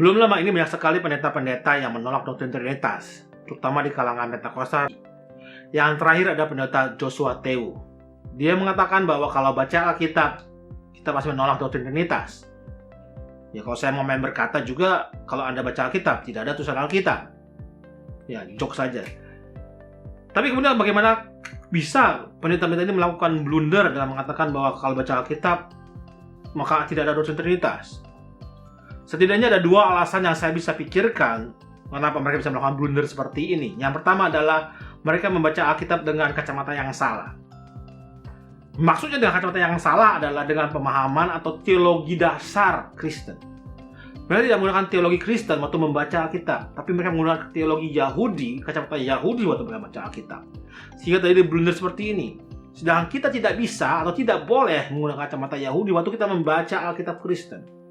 Belum lama ini banyak sekali pendeta-pendeta yang menolak doktrin Trinitas, terutama di kalangan Pentakosta. Yang terakhir ada pendeta Joshua Tewu. Dia mengatakan bahwa kalau baca Alkitab, kita masih menolak doktrin Trinitas. Ya, kalau saya mau berkata juga, kalau Anda baca Alkitab, tidak ada tulisan Alkitab. Ya, jok saja. Tapi kemudian bagaimana bisa pendeta-pendeta ini melakukan blunder dalam mengatakan bahwa kalau baca Alkitab, maka tidak ada doktrin Trinitas? Setidaknya ada dua alasan yang saya bisa pikirkan kenapa mereka bisa melakukan blunder seperti ini. Yang pertama adalah mereka membaca Alkitab dengan kacamata yang salah. Maksudnya dengan kacamata yang salah adalah dengan pemahaman atau teologi dasar Kristen. Mereka tidak menggunakan teologi Kristen waktu membaca Alkitab, tapi mereka menggunakan teologi Yahudi, kacamata Yahudi waktu mereka membaca Alkitab. Sehingga terjadi blunder seperti ini. Sedangkan kita tidak bisa atau tidak boleh menggunakan kacamata Yahudi waktu kita membaca Alkitab Kristen.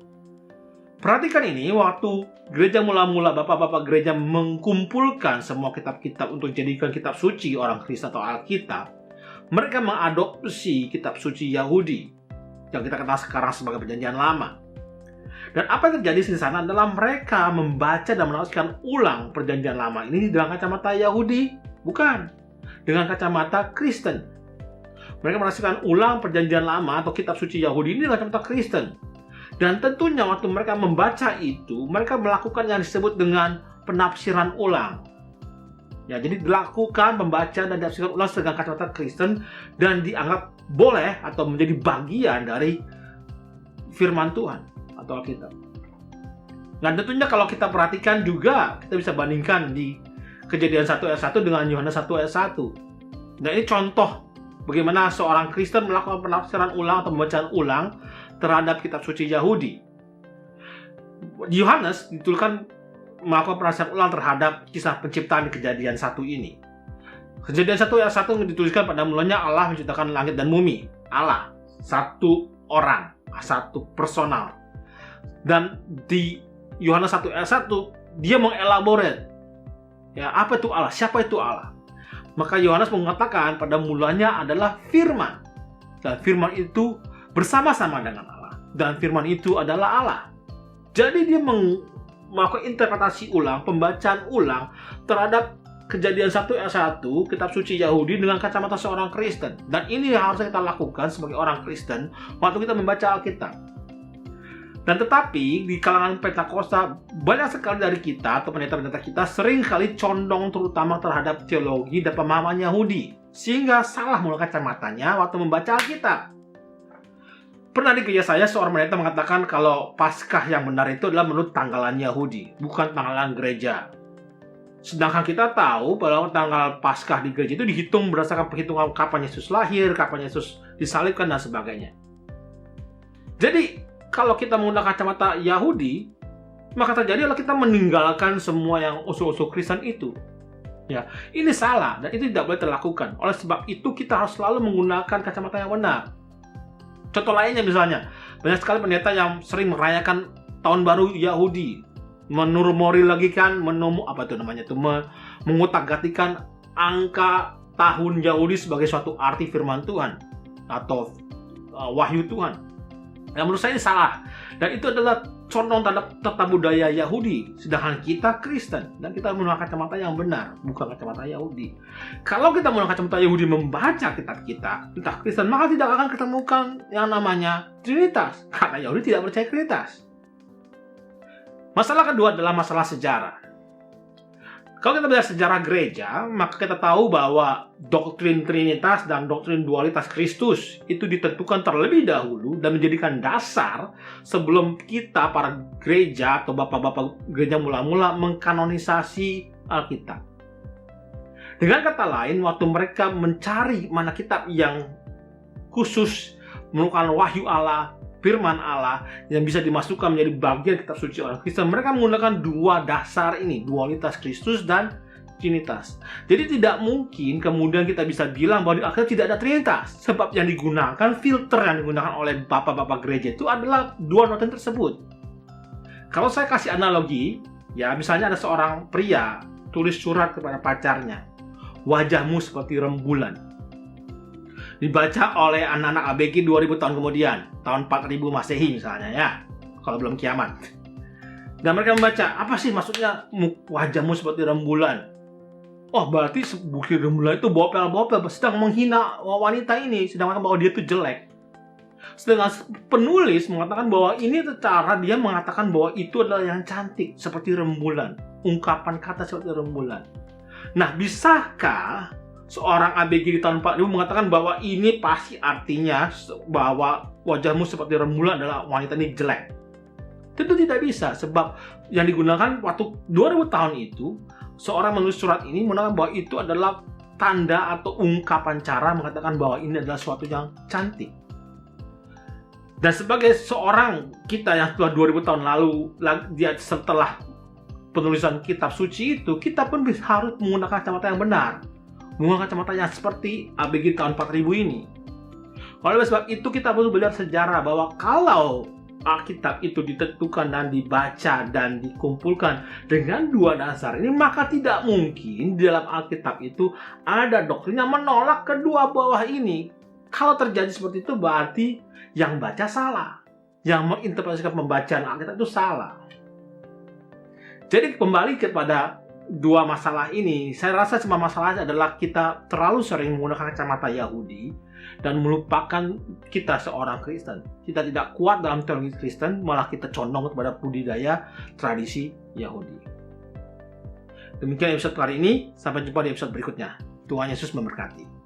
Perhatikan ini, waktu gereja mula-mula, bapak-bapak gereja mengkumpulkan semua kitab-kitab untuk dijadikan kitab suci orang Kristen atau Alkitab, mereka mengadopsi kitab suci Yahudi yang kita kenal sekarang sebagai Perjanjian Lama. Dan apa yang terjadi di sana adalah mereka membaca dan menafsirkan ulang Perjanjian Lama ini dengan kacamata Yahudi, bukan dengan kacamata Kristen. Mereka menafsirkan ulang Perjanjian Lama atau kitab suci Yahudi ini dengan kacamata Kristen. Dan tentunya waktu mereka membaca itu, mereka melakukan yang disebut dengan penafsiran ulang. Ya, jadi dilakukan membaca dan ditafsirkan ulang dengan kacamata Kristen dan dianggap boleh atau menjadi bagian dari firman Tuhan atau Alkitab. Dan tentunya kalau kita perhatikan juga, kita bisa bandingkan di Kejadian 1 ayat 1 dengan Yohanes 1 ayat 1. Dan ini contoh bagaimana seorang Kristen melakukan penafsiran ulang atau pembacaan ulang terhadap kitab suci Yahudi. Yohanes dituliskan melakukan penafsiran ulang terhadap kisah penciptaan di Kejadian 1 ini. Kejadian 1 ayat 1 dituliskan pada mulanya Allah menciptakan langit dan bumi. Allah, satu orang, satu personal. Dan di Yohanes 1 ayat 1 dia mengelaborate. Ya, apa itu Allah? Siapa itu Allah? Maka Yohanes mengatakan pada mulanya adalah firman. Dan firman itu bersama-sama dengan Allah. Dan firman itu adalah Allah. Jadi dia melakukan interpretasi ulang, pembacaan ulang terhadap Kejadian 1 ayat 1, kitab suci Yahudi dengan kacamata seorang Kristen. Dan ini yang harus kita lakukan sebagai orang Kristen waktu kita membaca Alkitab. Dan tetapi di kalangan Pentakosta, banyak sekali dari kita atau pendeta-pendeta kita sering kali condong terutama terhadap teologi dan pemahaman Yahudi. Sehingga salah menggunakan kacamatanya waktu membaca Alkitab. Pernah di gereja saya seorang pendeta mengatakan kalau Paskah yang benar itu adalah menurut tanggalan Yahudi, bukan tanggalan gereja. Sedangkan kita tahu bahwa tanggal Paskah di gereja itu dihitung berdasarkan perhitungan kapan Yesus lahir, kapan Yesus disalibkan dan sebagainya. Jadi kalau kita menggunakan kacamata Yahudi, maka terjadi adalah kita meninggalkan semua yang usul-usul Kristen itu. Ya, ini salah dan itu tidak boleh dilakukan. Oleh sebab itu kita harus selalu menggunakan kacamata yang benar. Contoh lainnya misalnya, banyak sekali pendeta yang sering merayakan tahun baru Yahudi, menurmori lagi kan, mengutak-gatikan angka tahun Yahudi sebagai suatu arti firman Tuhan atau wahyu Tuhan. Yang menurut saya ini salah. Dan itu adalah condong terhadap tata budaya Yahudi. Sedangkan kita Kristen dan kita menggunakan kacamata yang benar, bukan kacamata Yahudi. Kalau kita menggunakan kacamata Yahudi membaca kitab kita Kristen, maka tidak akan ketemukan yang namanya Trinitas. Karena Yahudi tidak percaya Trinitas. Masalah kedua adalah masalah sejarah. Kalau kita belajar sejarah gereja, maka kita tahu bahwa doktrin Trinitas dan doktrin dualitas Kristus itu ditentukan terlebih dahulu dan menjadikan dasar sebelum kita para gereja atau bapak-bapak gereja mula-mula mengkanonisasi Alkitab. Dengan kata lain, waktu mereka mencari mana kitab yang khusus merupakan wahyu Allah, firman Allah yang bisa dimasukkan menjadi bagian kitab suci orang Kristen, mereka menggunakan dua dasar ini, dualitas Kristus dan Trinitas. Jadi tidak mungkin kemudian kita bisa bilang bahwa di Alkitab tidak ada Trinitas, sebab yang digunakan, filter yang digunakan oleh bapak-bapak gereja itu adalah dua doktrin tersebut. Kalau saya kasih analogi, ya misalnya ada seorang pria tulis surat kepada pacarnya, wajahmu seperti rembulan. Dibaca oleh anak-anak ABG 2000 tahun kemudian, tahun 4000 Masehi misalnya ya, kalau belum kiamat. Dan mereka membaca, apa sih maksudnya wajahmu seperti rembulan? Oh, berarti bukit rembulan itu bopel-bopel sedang menghina wanita ini, sedang mengatakan bahwa dia itu jelek. Sedangkan penulis mengatakan bahwa ini cara dia mengatakan bahwa itu adalah yang cantik seperti rembulan. Ungkapan kata seperti rembulan. Nah, bisakah seorang ABG di tahun 4000 mengatakan bahwa ini pasti artinya bahwa wajahmu seperti rembulan adalah wanita ini jelek? Tentu tidak bisa, sebab yang digunakan waktu 2000 tahun itu, seorang menulis surat ini mengatakan bahwa itu adalah tanda atau ungkapan cara mengatakan bahwa ini adalah suatu yang cantik. Dan sebagai seorang kita yang setelah 2000 tahun lalu, setelah penulisan kitab suci itu, kita pun harus menggunakan kacamata yang benar. Menggunakan kacamata yang seperti ABG tahun 4000 ini. Oleh sebab itu kita perlu belajar sejarah bahwa kalau Alkitab itu ditentukan dan dibaca dan dikumpulkan dengan dua dasar ini, maka tidak mungkin di dalam Alkitab itu ada doktrin yang menolak kedua bawah ini. Kalau terjadi seperti itu berarti yang baca salah, yang menginterpretasikan pembacaan Alkitab itu salah. Jadi kembali kepada dua masalah ini, saya rasa semua masalahnya adalah kita terlalu sering menggunakan kacamata Yahudi dan melupakan kita seorang Kristen. Kita tidak kuat dalam teologi Kristen, malah kita condong kepada budidaya tradisi Yahudi. Demikian episode kali ini, sampai jumpa di episode berikutnya. Tuhan Yesus memberkati.